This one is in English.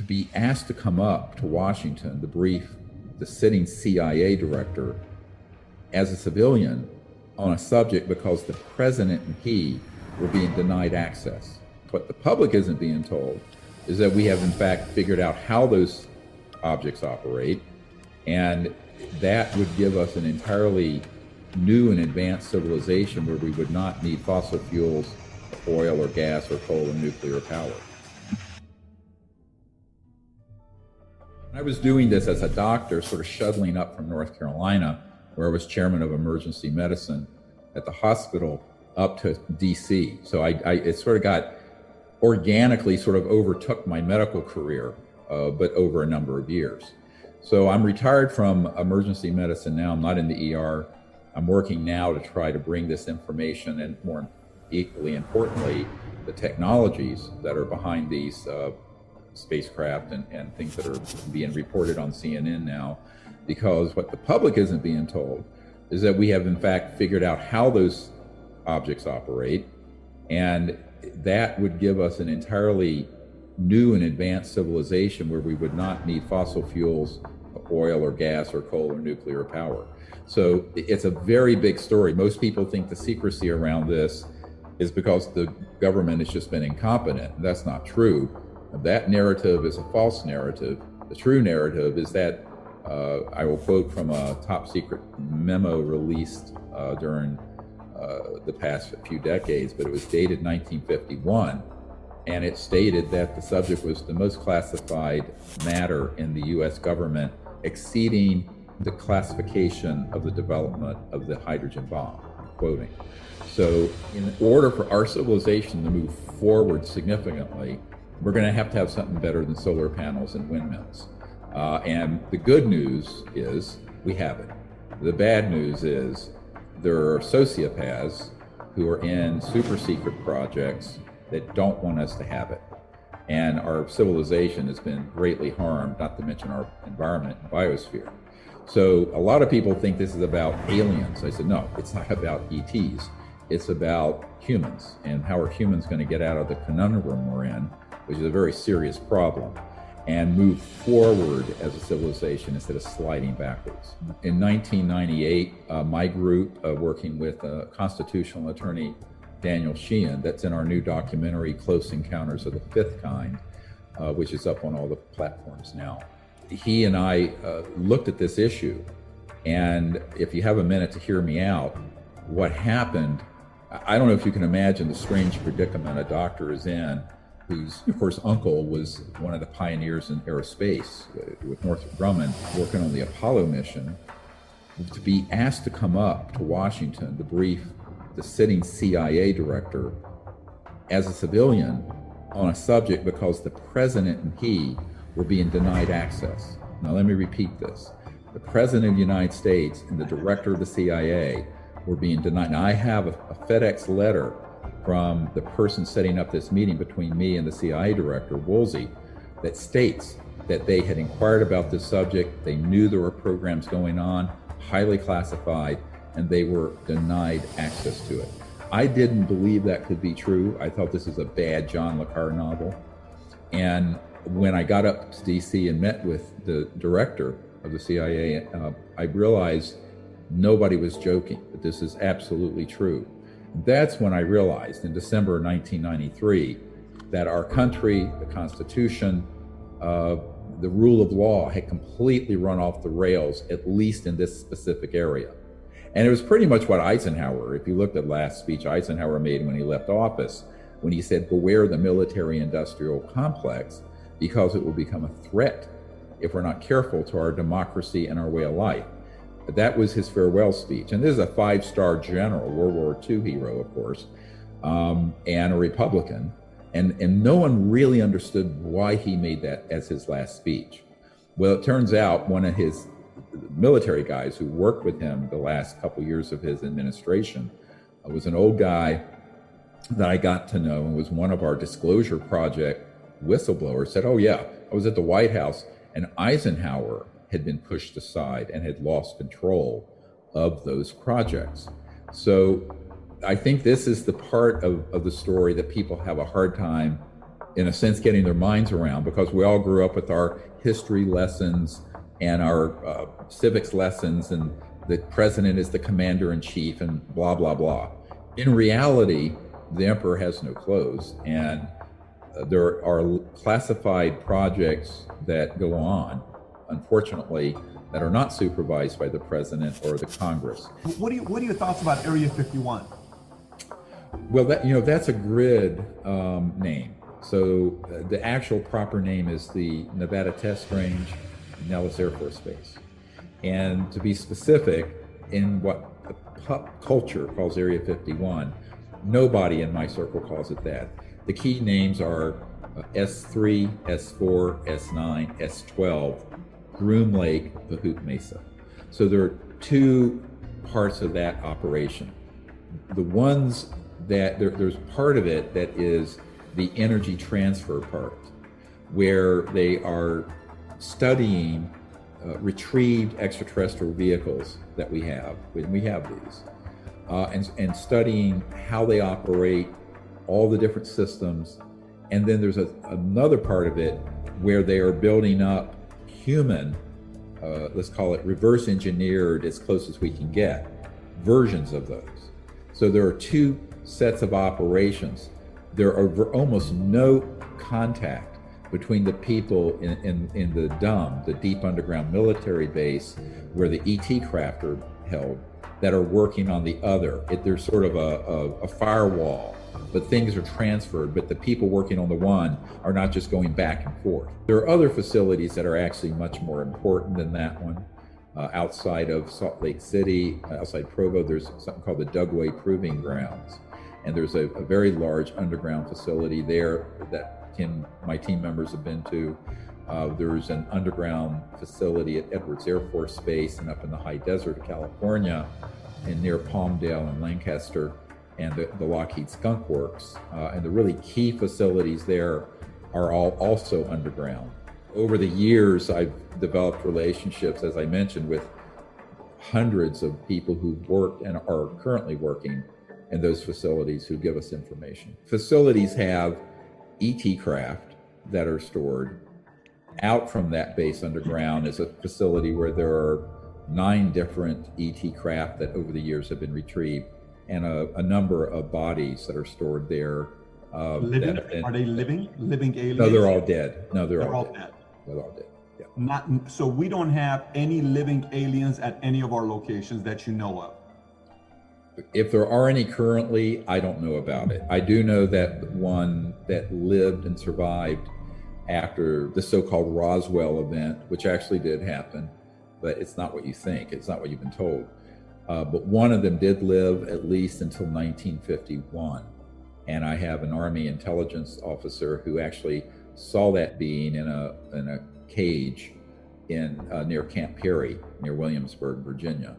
to be asked to come up to Washington to brief the sitting CIA director as a civilian on a subject because the president and he were being denied access. What the public isn't being told is that we have in fact figured out how those objects operate, and that would give us an entirely new and advanced civilization where we would not need fossil fuels, oil or gas or coal and nuclear power. I was doing this as a doctor, sort of shuttling up from North Carolina, where I was chairman of emergency medicine at the hospital, up to DC. So it sort of got organically sort of overtook my medical career, but over a number of years. So I'm retired from emergency medicine now. I'm not in the ER. I'm working now to try to bring this information, and more equally importantly, the technologies that are behind these spacecraft and things that are being reported on CNN now, because what the public isn't being told is that we have in fact figured out how those objects operate, and that would give us an entirely new and advanced civilization where we would not need fossil fuels, oil or gas or coal or nuclear power. So it's a very big story. Most people think the secrecy around this is because the government has just been incompetent. That's not true. That narrative is a false narrative. The true narrative is that, I will quote from a top secret memo released during the past few decades, but it was dated 1951, and it stated that the subject was the most classified matter in the US government, exceeding the classification of the development of the hydrogen bomb, I'm quoting. So in order for our civilization to move forward significantly, we're going to have something better than solar panels and windmills. And the good news is we have it. The bad news is there are sociopaths who are in super secret projects that don't want us to have it. And our civilization has been greatly harmed, not to mention our environment and biosphere. So a lot of people think this is about aliens. I said, no, it's not about ETs. It's about humans, and how are humans going to get out of the conundrum we're in, which is a very serious problem, and move forward as a civilization instead of sliding backwards. In 1998, my group, working with constitutional attorney Daniel Sheehan, that's in our new documentary, Close Encounters of the Fifth Kind, which is up on all the platforms now. He and I looked at this issue, and if you have a minute to hear me out, what happened, I don't know if you can imagine the strange predicament a doctor is in, whose, of course, uncle was one of the pioneers in aerospace with Northrop Grumman working on the Apollo mission, to be asked to come up to Washington to brief the sitting CIA director as a civilian on a subject because the president and he were being denied access. Now let me repeat this. The president of the United States and the director of the CIA were being denied. Now I have a FedEx letter from the person setting up this meeting between me and the CIA director, Woolsey, that states that they had inquired about this subject, they knew there were programs going on, highly classified, and they were denied access to it. I didn't believe that could be true. I thought this was a bad John le Carre novel. And when I got up to DC and met with the director of the CIA, I realized nobody was joking, that this is absolutely true. That's when I realized in December 1993 that our country, the Constitution, the rule of law had completely run off the rails, at least in this specific area. And it was pretty much what Eisenhower, if you looked at last speech Eisenhower made when he left office, when he said, beware the military-industrial complex, because it will become a threat if we're not careful to our democracy and our way of life. That was his farewell speech. And this is a 5-star general, World War II hero, of course, and a Republican. And no one really understood why he made that as his last speech. Well, it turns out one of his military guys who worked with him the last couple years of his administration was an old guy that I got to know and was one of our Disclosure Project whistleblowers. Said, oh yeah, I was at the White House and Eisenhower had been pushed aside and had lost control of those projects. So I think this is the part of the story that people have a hard time in a sense, getting their minds around, because we all grew up with our history lessons and our civics lessons, and the president is the commander in chief and blah, blah, blah. In reality, the emperor has no clothes, and there are classified projects that go on, unfortunately, that are not supervised by the president or the Congress. What are your thoughts about Area 51? Well, that's a grid name. So the actual proper name is the Nevada Test Range, Nellis Air Force Base. And to be specific, in what the pop culture calls Area 51, nobody in my circle calls it that. The key names are S3, S4, S9, S12, Groom Lake, Bahut Mesa. So there are two parts of that operation. The ones that there's part of it that is the energy transfer part, where they are studying retrieved extraterrestrial vehicles that we have, when we have these, and studying how they operate, all the different systems. And then there's another part of it where they are building up human, let's call it reverse engineered, as close as we can get, versions of those. So there are two sets of operations. There are almost no contact between the people in the DUM, the Deep Underground Military Base, where the ET craft are held, that are working on the other. There's sort of a firewall, but things are transferred, but the people working on the one are not just going back and forth. There are other facilities that are actually much more important than that one. Outside of Salt Lake City, outside Provo, there's something called the Dugway Proving Grounds. And there's a very large underground facility there that my team members have been to. There's an underground facility at Edwards Air Force Base and up in the high desert of California and near Palmdale and Lancaster, and the Lockheed Skunk Works. And the really key facilities there are all also underground. Over the years, I've developed relationships, as I mentioned, with hundreds of people who worked and are currently working in those facilities who give us information. Facilities have ET craft that are stored. Out from that base underground is a facility where there are 9 different ET craft that over the years have been retrieved, and a number of bodies that are stored there. Living? Are they living? Living aliens? No, they're all dead. No, they're all dead. They're all dead. Yeah. So we don't have any living aliens at any of our locations that you know of? If there are any currently, I don't know about it. I do know that one that lived and survived after the so-called Roswell event, which actually did happen, but it's not what you think. It's not what you've been told. But one of them did live at least until 1951. And I have an Army intelligence officer who actually saw that being in a cage near Camp Peary, near Williamsburg, Virginia.